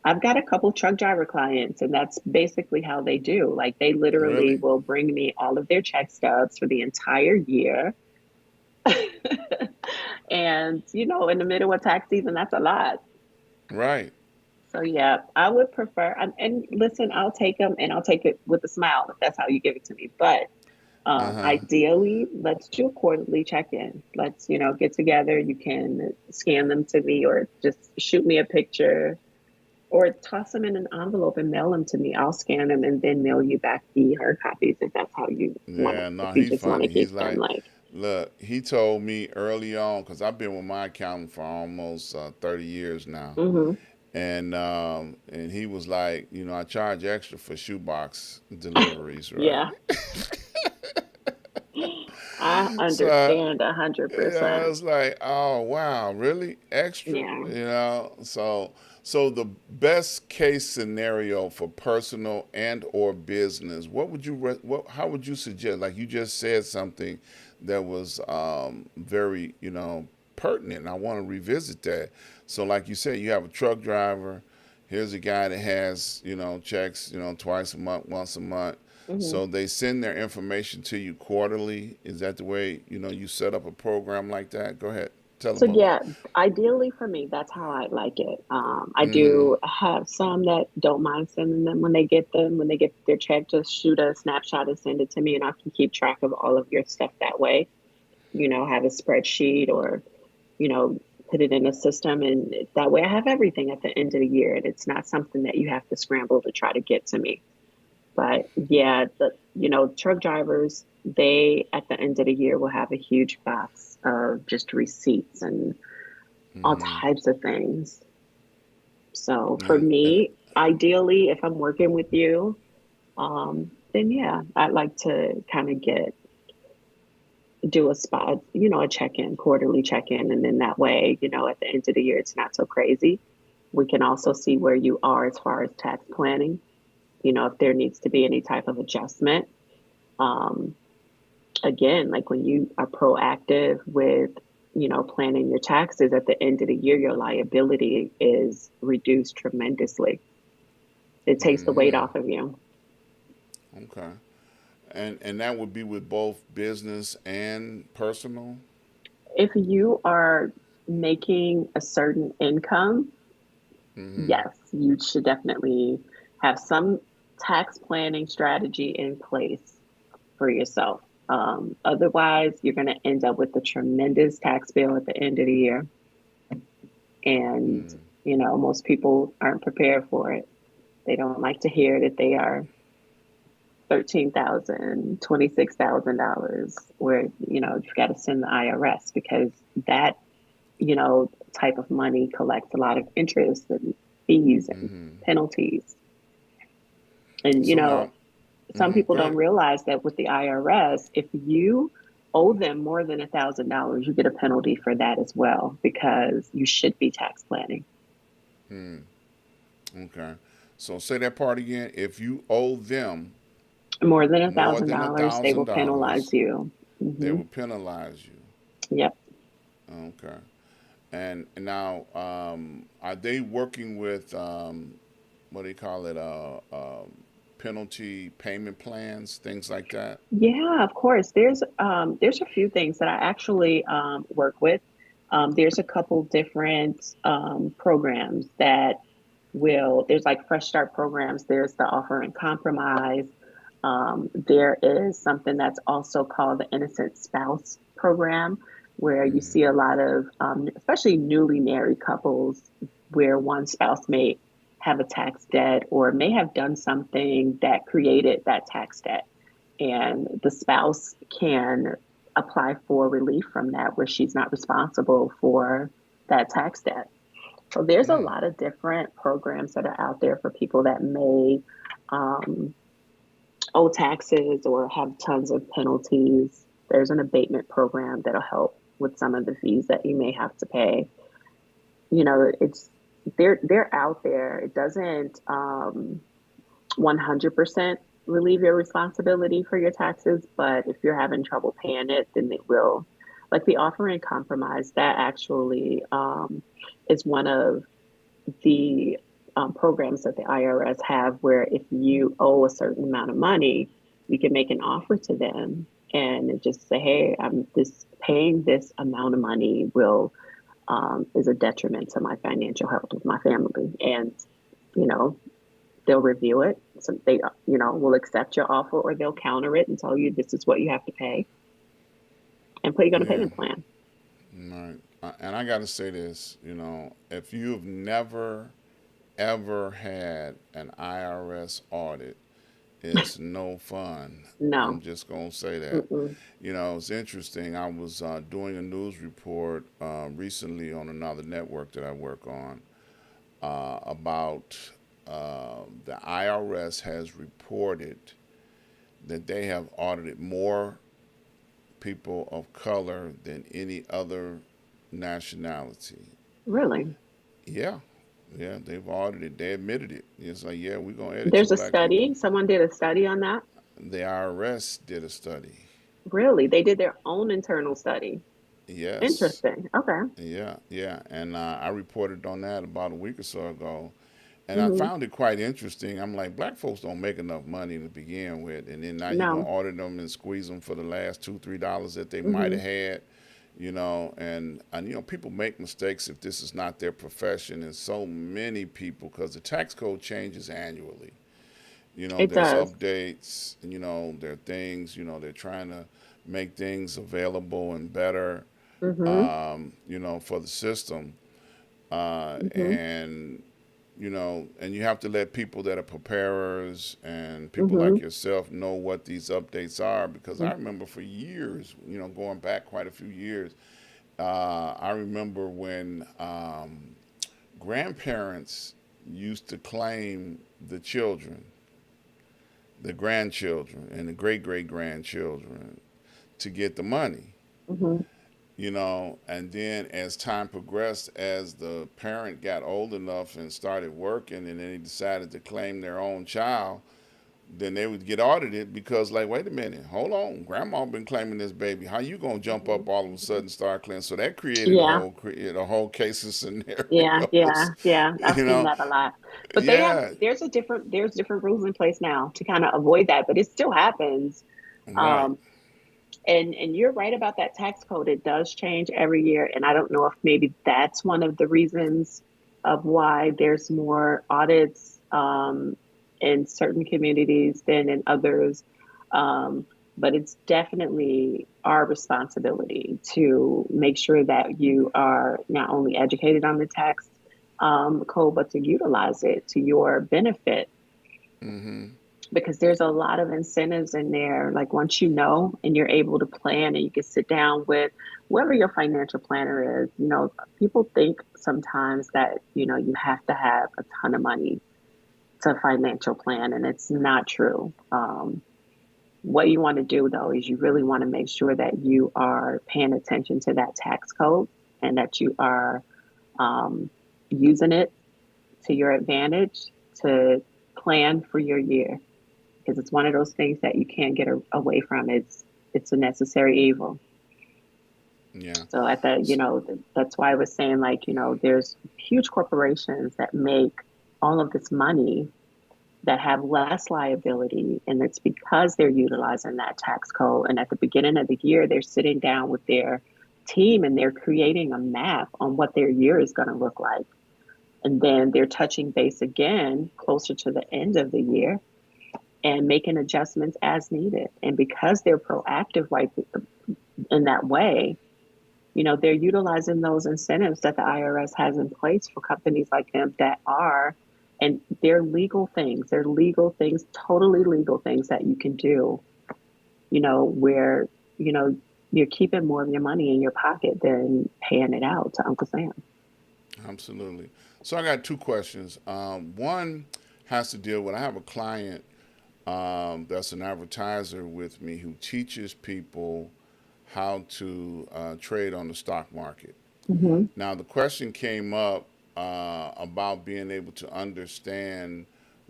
I've got a couple truck driver clients, and that's basically how they do. Like they literally Really? will bring me all of their check stubs for the entire year. And, in the middle of tax season, that's a lot. Right. So, yeah, I would prefer, and listen, I'll take them and I'll take it with a smile if that's how you give it to me. But Uh-huh. ideally, let's do a quarterly check in. Let's, get together. You can scan them to me or just shoot me a picture or toss them in an envelope and mail them to me. I'll scan them and then mail you back the hard copies if that's how you want to, Yeah, if no, you he's just want to funny. He's keep them. like, Like, look, he told me early on, because I've been with my accountant for almost 30 years now. hmm And he was like, I charge extra for shoebox deliveries, right? yeah, I So understand I 100%. was like, oh wow, really extra? Yeah. So the best case scenario for personal and or business, what would you how would you suggest? Like you just said something that was very pertinent. I want to revisit that. So like you said, you have a truck driver. Here's a guy that has checks twice a month, once a month. hmm So they send their information to you quarterly. Is that the way you set up a program like that? Go ahead, tell So them about. yeah, ideally for me, that's how I like it. I Mm-hmm. do have some that don't mind sending them when they get their check, just shoot a snapshot and send it to me, and I can keep track of all of your stuff that way. Have a spreadsheet or you know put it in a system, and that way I have everything at the end of the year, and it's not something that you have to scramble to try to get to me. But yeah, the truck drivers, they at the end of the year will have a huge box of just receipts and all Mm-hmm. types of things. So for And me, ideally, if I'm working with you, then yeah, I'd like to kind of do a spot, a check-in, quarterly check-in, and then that way, at the end of the year, it's not so crazy. We can also see where you are as far as tax planning. If there needs to be any type of adjustment. Um, Again, like when you are proactive with, planning your taxes at the end of the year, your liability is reduced tremendously. It takes the weight mm-hmm. off of you. Okay. And that would be with both business and personal. If you are making a certain income, Mm-hmm. yes, you should definitely have some tax planning strategy in place for yourself. Otherwise, you're going to end up with a tremendous tax bill at the end of the year. And, Mm-hmm. most people aren't prepared for it. They don't like to hear that they are $13,000, $26,000, where, you've got to send the IRS because that, type of money collects a lot of interest and fees and Mm-hmm. penalties. And, So now, some mm-hmm. people Go don't ahead. realize that with the IRS, if you owe them more than $1,000, you get a penalty for that as well because you should be tax planning. Mm. Okay. So say that part again. If you owe them More than a more thousand than a dollars, they thousand will penalize dollars, you. they hmm will penalize you. Yep. Okay. And now, are they working with what do you call it? Penalty payment plans, things like that. Yeah, of course. There's a few things that I actually work with. There's a couple different programs that will. There's like Fresh Start programs. There's the Offer and Compromise. There is something that's also called the Innocent Spouse Program, where you see a Mm-hmm. lot of, especially newly married couples, where one spouse may have a tax debt or may have done something that created that tax debt and the spouse can apply for relief from that where she's not responsible for that tax debt. So there's a Mm. lot of different programs that are out there for people that may um, owe taxes or have tons of penalties. There's an abatement program that'll help with some of the fees that you may have to pay. It's they're out there. It doesn't 100% relieve your responsibility for your taxes, but if you're having trouble paying it, then it will. Like the offer and compromise, that actually is one of the programs that the IRS have where if you owe a certain amount of money, you can make an offer to them and just say, "Hey, I'm this paying this amount of money will is a detriment to my financial health of my family," and you know they'll review it. So they will accept your offer or they'll counter it and tell you this is what you have to pay and put you on a Yeah. payment plan. Right. And I got to say this, if you've never ever had an IRS audit, it's no fun. I'm No. just going to say that. Mm-mm. It's interesting. I was doing a news report recently on another network that I work on about the IRS has reported that they have audited more people of color than any other nationality. Really? Yeah, yeah, they've audited. They admitted it. It's like, yeah, we're gonna edit you, There's a black people. study. Someone did a study on that. The IRS did a study. Really? They did their own internal study. Yes, Interesting. Okay. yeah, yeah, and I reported on that about a week or so ago, and I Hmm. found it quite interesting. I'm like, black folks don't make enough money to begin with, and then now you're gonna No. audit them and squeeze them for the last $2, $3 that they might have Hmm. had. And people make mistakes if this is not their profession, and so many people, because the tax code changes annually. It There's does. updates, and there are things, they're trying to make things available and better, Hmm. for the system. Hmm. And you have to let people that are preparers and people like Hmm. yourself know what these updates are, because I remember for years, going back quite a few years, I remember when grandparents used to claim the children, the grandchildren, and the great great grandchildren to get the money. Hmm. And then as time progressed, as the parent got old enough and started working, and then they decided to claim their own child, then they would get audited because, like, wait a minute, hold on, grandma been claiming this baby. How you gonna jump Hmm. up all of a Hmm. sudden start claiming? So that created Yeah. a whole case of Yeah. Yeah. scenarios. Yeah. I've You seen know, that a lot. But yeah, there's different rules in place now to kind of avoid that, but it still happens. right. Um, and you're right about that tax code. It does change every year. And I don't know if maybe that's one of the reasons of why there's more audits in certain communities than in others. Um, but it's definitely our responsibility to make sure that you are not only educated on the tax code, but to utilize it to your benefit Mm-hmm. because there's a lot of incentives in there. Like once you know and you're able to plan and you can sit down with whoever your financial planner is, people think sometimes that, you have to have a ton of money to financial plan, and it's not true. What you want to do though is you really want to make sure that you are paying attention to that tax code and that you are um, using it to your advantage to plan for your year because it's one of those things that you can't get away from. It's a necessary evil. Yeah. So at the, that's why I was saying like, there's huge corporations that make all of this money that have less liability, and it's because they're utilizing that tax code. And at the beginning of the year, they're sitting down with their team and they're creating a map on what their year is going to look like. And then they're touching base again closer to the end of the year and making adjustments as needed. And because they're proactive right in that way, they're utilizing those incentives that the IRS has in place for companies like them that are, and they're legal things, totally legal things that you can do, where, you know, you're keeping more of your money in your pocket than paying it out to Uncle Sam. Absolutely. So I got two questions. One has to deal with, I have a client that's an advertiser with me who teaches people how to trade on the stock market. Hmm. Now, the question came up about being able to understand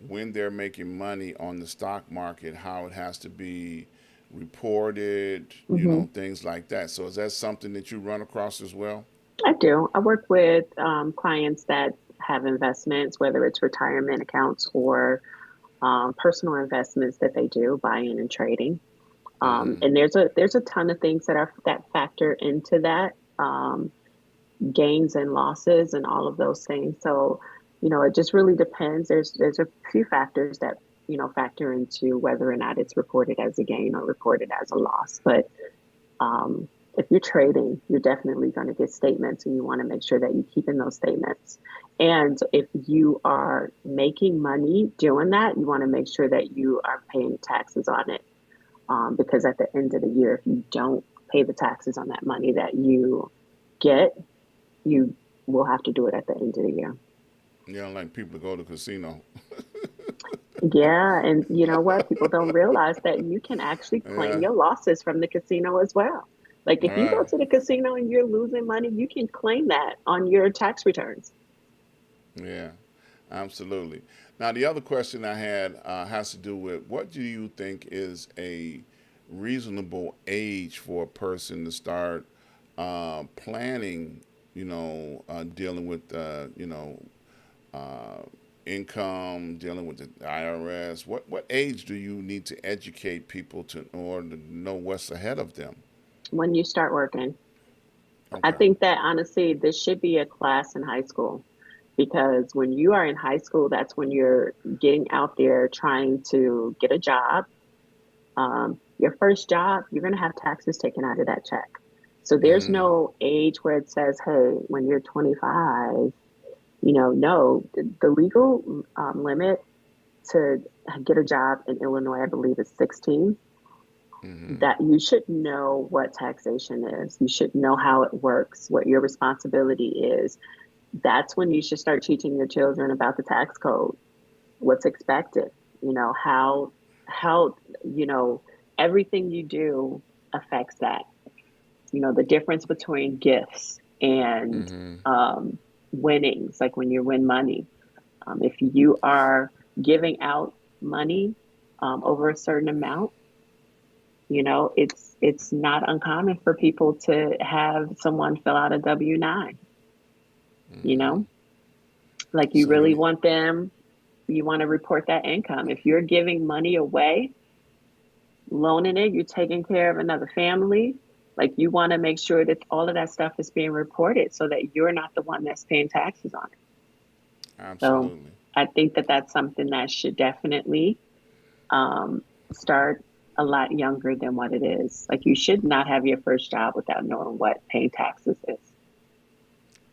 when they're making money on the stock market, how it has to be reported, Hmm. things like that. So, is that something that you run across as well? I do. I work with clients that have investments, whether it's retirement accounts or personal investments that they do, buying and trading. Mm-hmm. And there's a ton of things that factor into that, gains and losses and all of those things. So, it just really depends. There's a few factors that factor into whether or not it's reported as a gain or reported as a loss. But um, if you're trading, you're definitely going to get statements, and you want to make sure that you keep in those statements. And if you are making money doing that, you want to make sure that you are paying taxes on it. Because at the end of the year, if you don't pay the taxes on that money that you get, you will have to do it at the end of the year. You don't like people to go to the casino. Yeah, and you know what? People don't realize that you can actually claim Yeah. your losses from the casino as well. Like All if you go right. to the casino and you're losing money, you can claim that on your tax returns. Yeah. Absolutely. Now, the other question I had has to do with what do you think is a reasonable age for a person to start planning, dealing with, uh, income, dealing with the IRS? What age do you need to educate people to in order to know what's ahead of them? When you start working, I Okay. think that honestly, this should be a class in high school because when you are in high school, that's when you're getting out there trying to get a job. Your first job, you're going to have taxes taken out of that check. So there's Mm-hmm. no age where it says, hey, when you're 25, no, the legal limit to get a job in Illinois, I believe, is 16. Mm-hmm. That you should know what taxation is. You should know how it works, what your responsibility is. That's when you should start teaching your children about the tax code, what's expected, how, you know, everything you do affects that. The difference between gifts and Mm-hmm. winnings, like when you win money. If you are giving out money over a certain amount, it's not uncommon for people to have someone fill out a W-9, you Mm-hmm. know, like you So you really need. want them, you want to report that income. If you're giving money away, loaning it, you're taking care of another family, like you want to make sure that all of that stuff is being reported so that you're not the one that's paying taxes on it. So Absolutely. I think that that's something that should definitely start a lot younger than what it is. Like you should not have your first job without knowing what paying taxes is.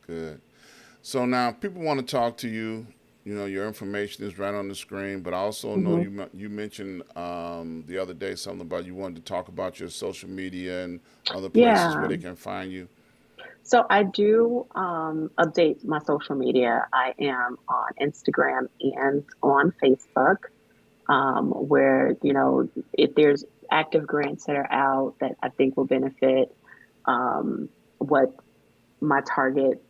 Good. So now people want to talk to you. Your information is right on the screen, but I also know Hmm. you mentioned the other day something about you wanted to talk about your social media and other places where Yeah. they can find you. So I do update my social media. I am on Instagram and on Facebook, where, if there's active grants that are out that I think will benefit what my target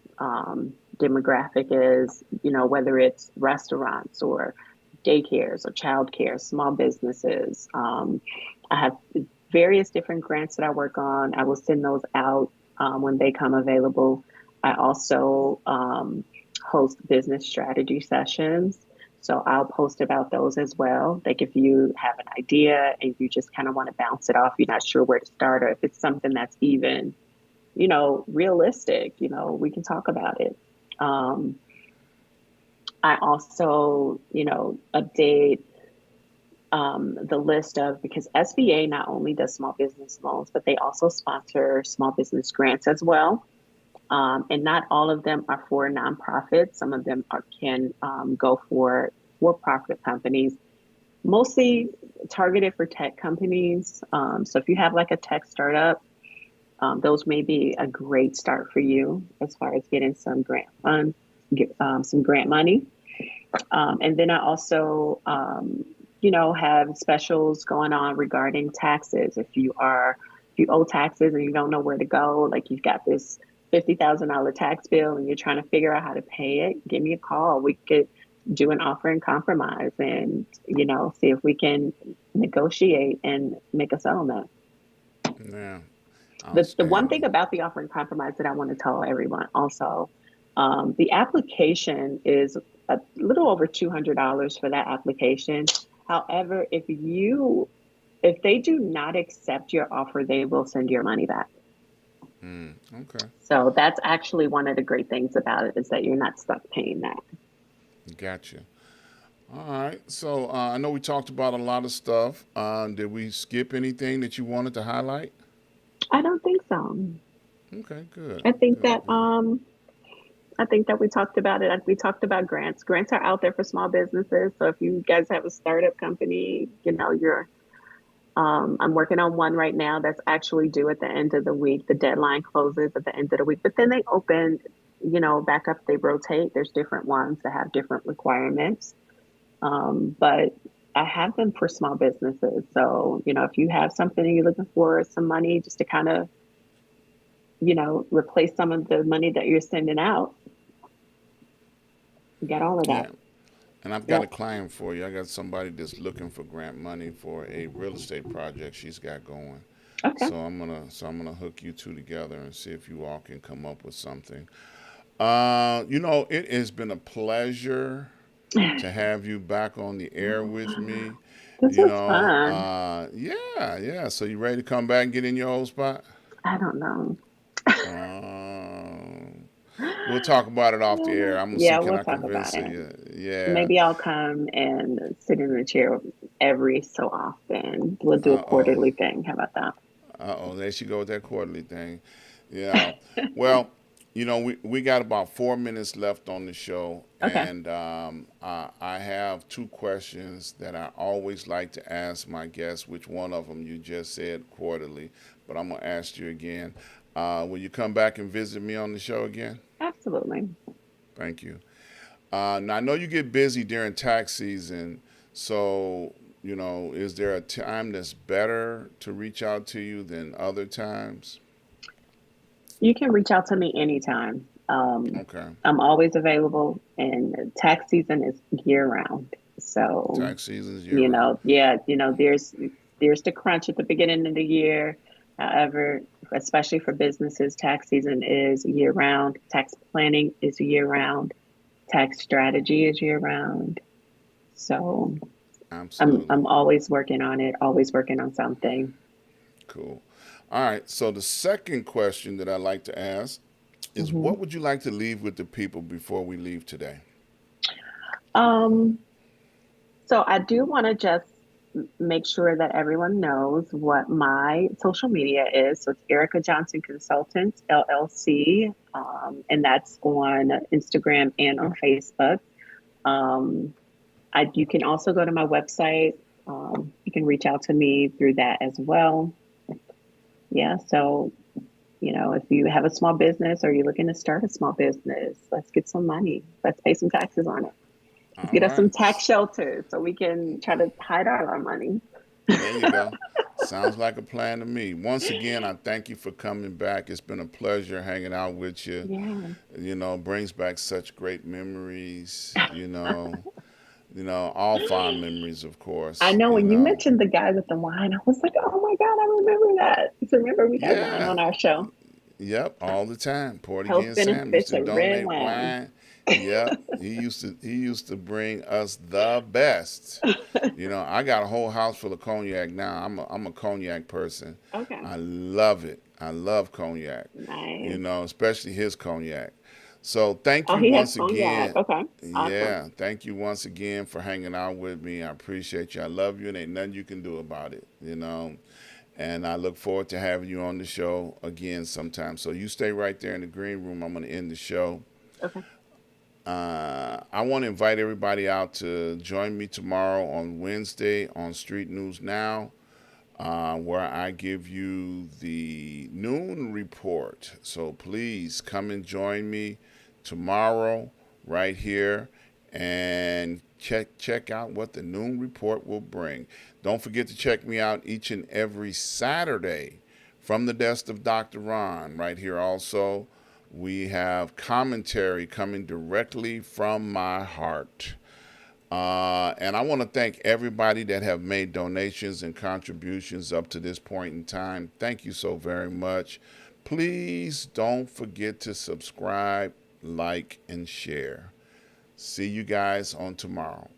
demographic is, whether it's restaurants or daycares or childcare, small businesses. I have various different grants that I work on. I will send those out when they come available. I also host business strategy sessions. So I'll post about those as well. Like if you have an idea and you just kind of want to bounce it off, you're not sure where to start, or if it's something that's even realistic, we can talk about it. Um, I also, update the list of because SBA not only does small business loans, but they also sponsor small business grants as well. And not all of them are for nonprofits. Some of them can go for-profit companies, mostly targeted for tech companies. So if you have like a tech startup, those may be a great start for you as far as getting some grant fund, get some grant money. And then I also, have specials going on regarding taxes. If you owe taxes and you don't know where to go, like you've got this $50,000 tax bill and you're trying to figure out how to pay it, give me a call. We could do an offer and compromise and, see if we can negotiate and make a settlement. Yeah, The one thing outstanding. about the offer and compromise that I want to tell everyone also, The application is a little over $200 for that application. However, if they do not accept your offer, they will send your money back. Okay. So that's actually one of the great things about it is that you're not stuck paying that. Gotcha. All right. So I know we talked about a lot of stuff. Did we skip anything that you wanted to highlight? I don't think so. Okay. Good. I think Good. that Good. I think that we talked about it. We talked about grants. Grants are out there for small businesses. So if you guys have a startup company, you're I'm working on one right now that's actually due at the end of the week. The deadline closes at the end of the week, but then they open, back up, they rotate. There's different ones that have different requirements. But I have them for small businesses. So, if you have something and you're looking for some money just to kind of, replace some of the money that you're sending out, you got all of that. Yeah. And I've got a Yep. client for you. I got somebody that's looking for grant money for a real estate project she's got going. Okay. So I'm gonna hook you two together and see if you all can come up with something. It has been a pleasure to have you back on the air with me. This was fun. Yeah, yeah. So you ready to come back and get in your old spot? I don't know. Um, we'll talk about it off the air. I'm gonna see Yeah, can we'll I talk about convince it. you. Yeah. Maybe I'll come and sit in the chair every so often. We'll do a Uh oh. quarterly thing. How about that? There she go with that quarterly thing. Yeah. Well, we got about 4 minutes left on the show, Okay. and I have two questions that I always like to ask my guests. Which one of them you just said quarterly, but I'm gonna ask you again. Will you come back and visit me on the show again? Absolutely. Thank you. Now I know you get busy during tax season, so is there a time that's better to reach out to you than other times? You can reach out to me anytime. Okay. I'm always available, and tax season is year round. So, Tax season's year round. yeah, there's the crunch at the beginning of the year. However, especially for businesses, tax season is year round. Tax planning is year round. Tax strategy is year round. So I'm Absolutely. always working on it, always working on something. Cool. All right. So the second question that I like to ask is hmm what would you like to leave with the people before we leave today? Um, so I do want to just make sure that everyone knows what my social media is. So it's Erica Johnson Consultants LLC, and that's on Instagram and on Facebook. Um, you can also go to my website. You can reach out to me through that as well. Yeah, so if you have a small business or you're looking to start a small business, let's get some money. Let's pay some taxes on it. Let's All get us some right. tax shelters so we can try to hide all our money. There you go. Sounds like a plan to me. Once again, I thank you for coming back. It's been a pleasure hanging out with you. Yeah. Brings back such great memories. All fond memories, of I course. know when you mentioned the guy with the wine, I was like, oh my God, I remember that. So remember we had wine Yeah. on our show. Yep, all the time. Health Portuguese Sam used benefits to of red donate wine. wine. Yep, he used to bring us the best. I got a whole house full of cognac now. I'm a cognac person. Okay. I love it. I love cognac. Nice. Especially his cognac. So thank Oh, you he has once cognac. again. Okay. Awesome. Yeah, thank you once again for hanging out with me. I appreciate you. I love you, and ain't nothing you can do about it. And I look forward to having you on the show again sometime. So you stay right there in the green room. I'm going to end the show. Okay. I want to invite everybody out to join me tomorrow on Wednesday on Street News Now, where I give you the noon report. So please come and join me tomorrow right here and check out what the noon report will bring. Don't forget to check me out each and every Saturday from the desk of Dr. Ron right here also. We have commentary coming directly from my heart. And I want to thank everybody that have made donations and contributions up to this point in time. Thank you so very much. Please don't forget to subscribe, like, and share. See you guys on tomorrow.